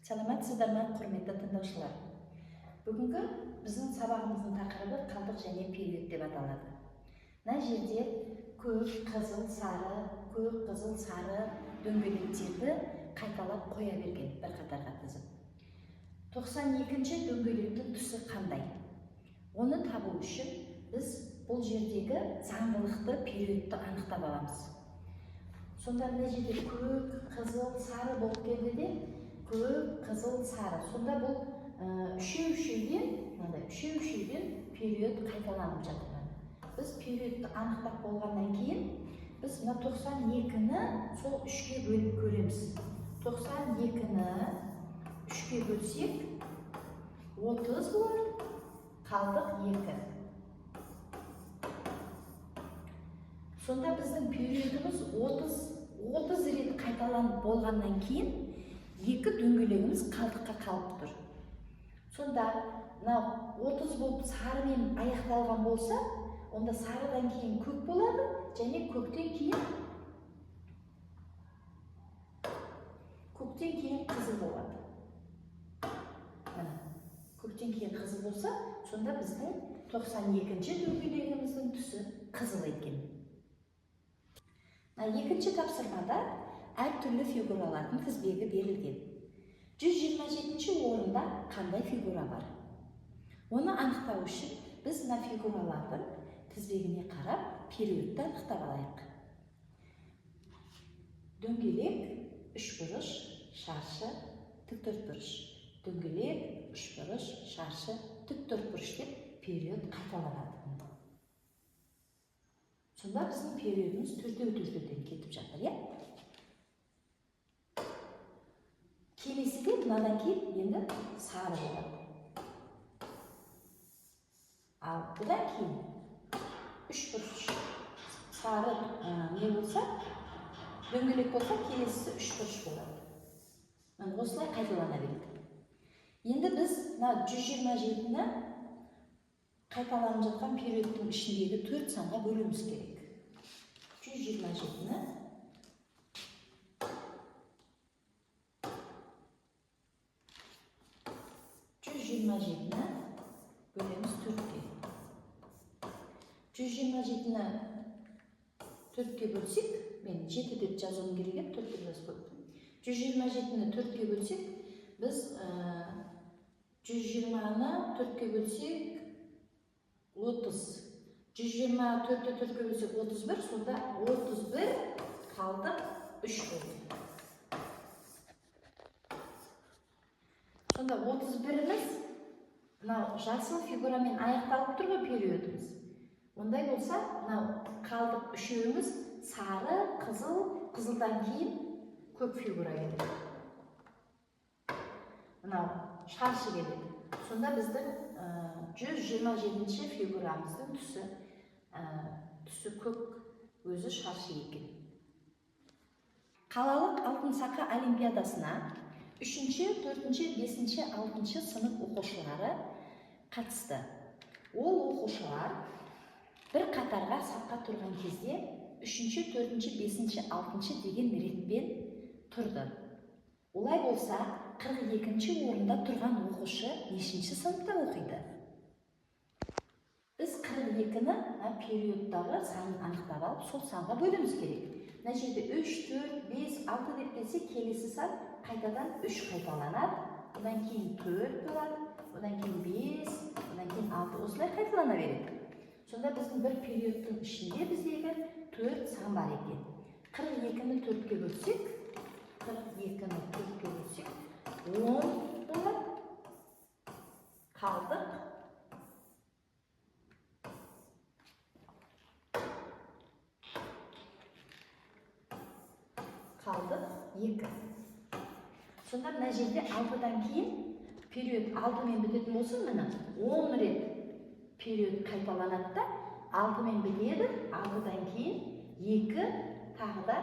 Саламатсыздар ма, құрметті тыңдаушылар? Бүгінгі біздің сабағымыздың тақырыбы қалдық және период деп аталады. Мына жерде көк, қызыл, сары дөңгелектерді қайталап қоя берген бір қатарға тізіп. 92-ші дөңгелектің түсі қандай? Оны табу үшін біз бұл жердегі заңдылықты, периодты анықтап аламыз. Сонда мына жерде көк, қызыл, сары болып келді де, көк, қызыл, сары. Сонда бұл үшеу-үшеуден период қайталанып жатыр. Біз периодты анықтап болғаннан кейін, біз 92-ні сол 3-ке бөліп көреміз. 92-ні 3-ке бөлсек, 30 болады, қалдық 2. Сонда біздің периодымыз 30 рет қайталанып болғаннан кейін, 2 дөңгелегіміз қалдыққа қалып тұр. Сонда 30 болып сарымен аяқталған болса, онда сарыдан кейін көк болады, және көктен кейін қызыл болады. Көктен кейін қызыл болса, сонда біздің 92-ші дөңгелегіміздің түсі қызыл екен. Екінші тапсырмада әртүрлі фигуралардың тізбегі берілген. 127-ші орында қандай фигура бар? Оны анықтау үшін біз мына фигуралардың тізбегіне қарап, периодты анықтап алайық. Дөңгелек, үшбұрыш, шаршы, тіктөртбұрыш. Дөңгелек, үшбұрыш, шаршы, тіктөртбұрыш деп период қайталанады. Сонда біздің периодымыз төртеуден кетіп жатыр, е? Келесіде мынадан кейін енді сары болады. Ал бұдан кейін үшбұрыш. Сары не болса, дөңгелек болса, келесісі үшбұрыш болады. Осылай қайталана береді. Енді біз 127-ні қайталанып жатқан периодтың ішіндегі 4 санға бөлуіміз керек. 127-ні bölеміз 4-ке. 127-ні 4-ке бөлсек, мен 7 деп жазуым керек, 4-ке жазып қойдым. 127-ні 4-ке бөлсек, біз 120-ны 4-ке бөлсек 30. 124-ті 4-ке бөлсек 31, сонда 31 қалдық 3 болды. Сонда 31-іміз жасыл фигурамен аяқталып тұрғы периодымыз. Ондай болса, қалдық 3-еуіміз сары, қызыл, қызылдан кейін көк фигура келеді. Шаршы келеді. Сонда біздің 127-ші фигурамыздың түсі көк, өзі шаршы екен. Қалалық алтын сақы олимпиадасына 3-ші, 4-ші, 5-ші, 6-ші сынып оқушылары қатысты. Ол оқушылар бір қатарға сапқа тұрған кезде 3-ші, 4-ші, 5-ші, 6-ші деген ретпен тұрды. Олай болса, 42-ші орында тұрған оқушы нешінші сыныпта оқиды? Біз 42-ні периодтағы санын анықтап алып, сол санға бөліміз керек. Мына жерде 3, 4, 5, 6 деп келсе, келесі сан қайтадан 3 қайталанады, одан кейін 4 болады, одан кейін 5, одан кейін 6, осылай қайталана береді. Сонда біздің бір периодтың ішінде біздегі 4 сан бар екен. 42-ні 4-ке бөлсек, 10 болады, қалдық 2. Сонда мына жерде 6-дан кейін период алдымен бітетін болсын, 10 рет период қайталанады да, 6-мен бітеді, 6-дан кейін 2 тағы да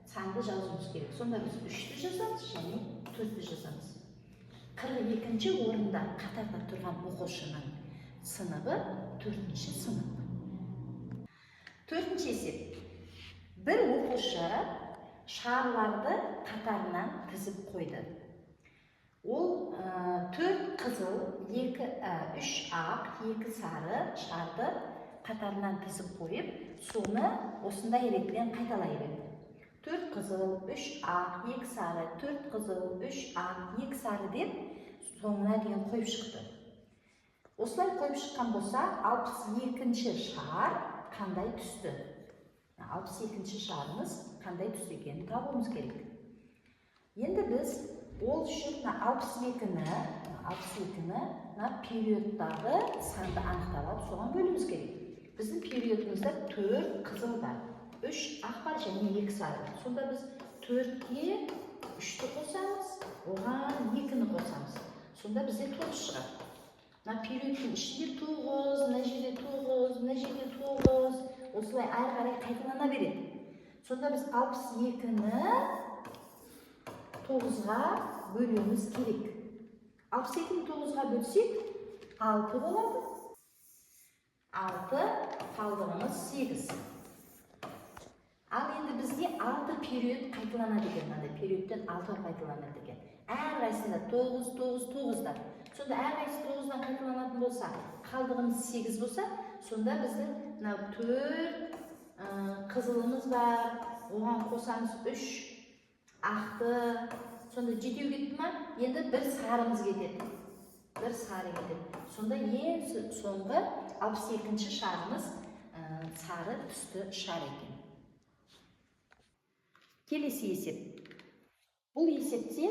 санды жазуымыз керек. Сонда біз 3-ті жазамыз және 4-ті жазамыз. 42-ші орында қатарда тұрған оқушының сыныбы 4-ші сынып. 4-ші есеп. Бір оқушы шарларды қатарынан тізіп қойды. қызыл, үш ақ, екі сары шарды қатарынан тізіп қойып, соны осындай ретпен қайталай берді. 4 қызыл, 3 ақ, 2 сары, 4 қызыл, 3 ақ, 2 сары деп соңына дейін қойып шықты. Осылай қойып шыққан болса, 62-ші шар қандай түсті? 62-ші шарымыз қандай түсті екенін табуымыз керек. Енді біз ол үшін 62-ні периодтағы санды анықтап алып, соған бөлуіміз керек. Біздің периодымызда 4 қызыл бар, 3 ақ бар және 2 сары. Сонда біз 4-ке 3-ті қосамыз, оған 2-ні қосамыз. Сонда бізде 9 шығады. Периодтың ішінде 9, мына жерде 9, мына жерде 9, осылай ары қарай қайталана береді. Сонда біз 62-ні 9-ға бөлуіміз керек. 62-ні 9-ға бөлсек 6 болады. 6, қалдығымыз 8. Ал енді бізде 6 период қайталанады екен. Периодтен 6 қайталанады екен. Әрқайсында 9, 9, 9-дан. Сонда әрқайсы 9-дан қайталанатын болса, қалдығымыз 8 болса, сонда біздің 4 қызылымыз бар, оған қосамыз 3 ақты, сонда жетеу кетті ма? Енді бір сарымыз кетеді. Бір сары кетеді. Сонда ең соңғы 62-ші шарымыз сары түсті шар екен. Келесі есеп. Бұл есепте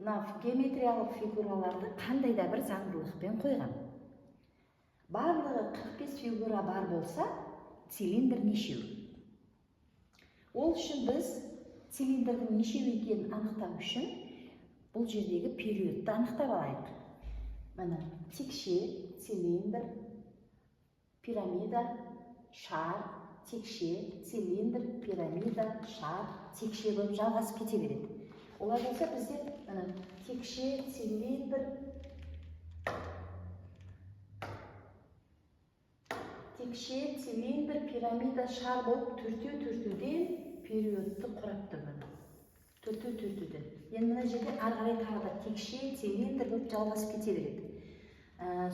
геометриялық фигураларды қандай да бір заңдылықпен қойған. Барлығы 45 фигура бар болса, цилиндр нешеу? Ол үшін біз цилиндрдің нешеу екенін анықтау үшін бұл жердегі периодты анықтап алайық. Мына текше, цилиндр, пирамида, шар, текше, цилиндр, пирамида, шар, текше болып жалғасып кете береді. Олай болса бізде текше, цилиндр, пирамида, шар болып төртеуден периодты құрап тұрмын. Төртеуден. Енді мына жерде ары қарай тағы да текше, цилиндр болып жалғасып кете береді.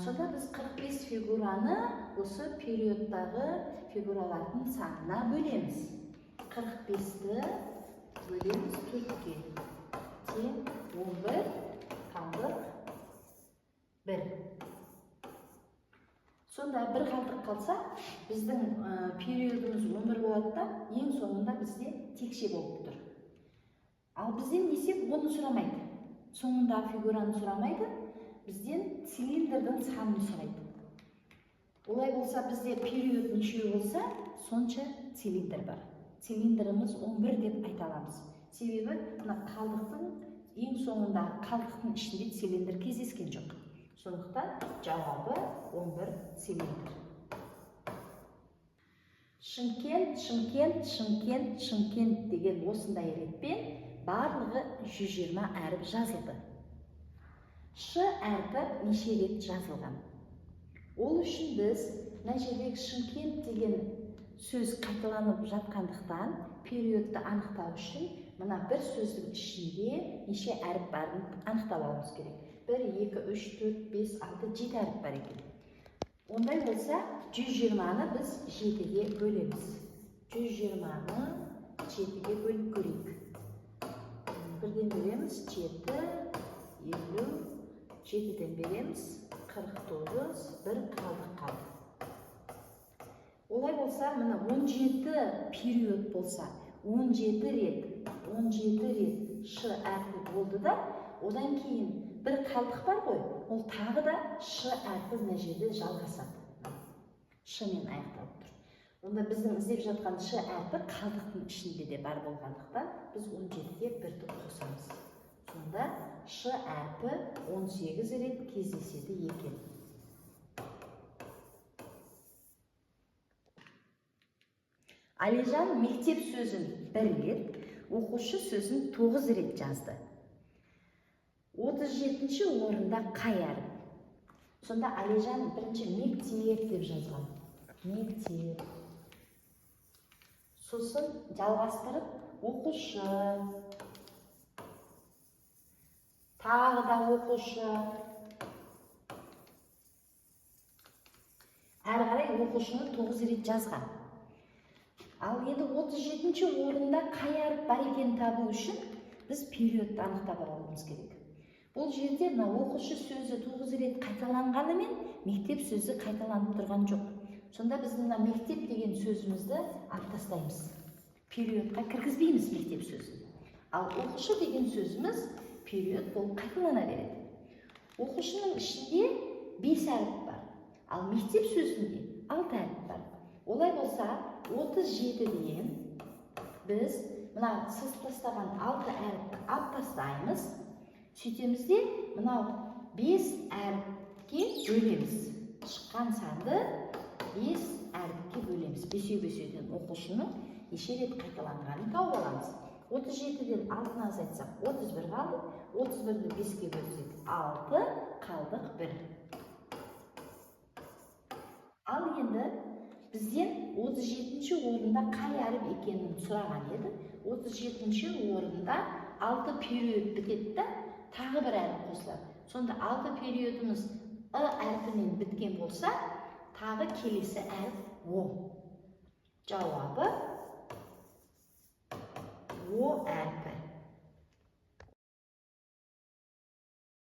Сонда біз 45 фигураны осы периодтағы фигуралардың санына бөлеміз. 45-ті бөлеміз 4-ке. Тең 11, қалдық 1. Сонда бір қалдық қалса, біздің периодымыз 11 болады да, ең соңында бізде текше болып тұр. Ал бізден есеп оны сұрамайды. Соңындағы фигураны сұрамайды, бізден цилиндрдің санын сұрайды. Олай болса, бізде период нешеу болса, сонша цилиндр бар. Цилиндріміз 11 деп айта аламыз. Себебі, қалдықтың ең соңындағы қалдықтың ішінде цилиндр кездескен жоқ. Сондықтан жауабы 11 цилиндр. Шымкент деген осындай ретпен барлығы 120 әріп жазылды. Ш әрпі неше рет жазылған? Ол үшін біз мына жердегі Шымкент деген сөз қайталанып жатқандықтан периодты анықтау үшін мына бір сөздің ішінде неше әріп барын анықтап алуымыз керек. 1, 2, 3, 4, 5, 6, 7 әріп бар екен. Ондай болса 120-ны біз 7-ге бөлеміз. 120-ны 7-ге бөліп көрейік. Бірден береміз 7, 50, 7-ден береміз 49, 1 қалдық қалды. Олай болса, мына 17 период болса, 17 рет Ш әрпі болды да, одан кейін бір қалдық бар ғой, ол тағы да Ш әрпі мына жерде жалғасады. Ш-мен аяқталып тұр. Онда біздің іздеп жатқан Ш әрпі қалдықтың ішінде де бар болғандықтан, біз 17-ге 1-ді қосамыз. Сонда Ш әрпі 18 рет кездеседі екен. Алижан мектеп сөзін 1 рет, оқушы сөзін 9 рет жазды. 37-ші орында қай әріп? Сонда Алижан бірінші мектеп деп жазған. Мектеп. Сосын жалғастырып оқушы. Тағы да оқушы. әрі қарай оқушыны 9 рет жазған. Ал енді 37-ші орында қай әріп бар екенін табу үшін біз периодты анықтап алуымыз керек. Бұл жерде мына оқушы сөзі 9 рет қайталанғанымен мектеп сөзі қайталанып тұрған жоқ. Сонда біз мына мектеп деген сөзімізді алып тастаймыз. Периодқа кіргізбейміз мектеп сөзін. Ал оқушы деген сөзіміз период болып қайталана береді. Оқушының ішінде 5 әріп бар. Ал мектеп сөзінде 6 әріп бар. Олай болса, 37-ден біз мына сызып тастаған 6 әріпті алып тастаймыз. Сөйтеміз де мынау 5 әріпке бөлеміз. Шыққан санды 5 әріпке бөлеміз. Бесеу-бесеуден оқушының неше рет қайталанғанын тауып аламыз. 37-ден 6-ны азайтсақ 31 қалды. 31-ді 5-ке бөлсек 6, қалдық 1. Ал енді бізден 37-ші орында қай әріп екенін сұраған еді. 37-ші орында 6 период бітеді, тағы бір әріп қосылады. Сонда 6 периодымыз «ы» әрпінен біткен болса, тағы келесі әріп «о». Жауабы «о» әрпі.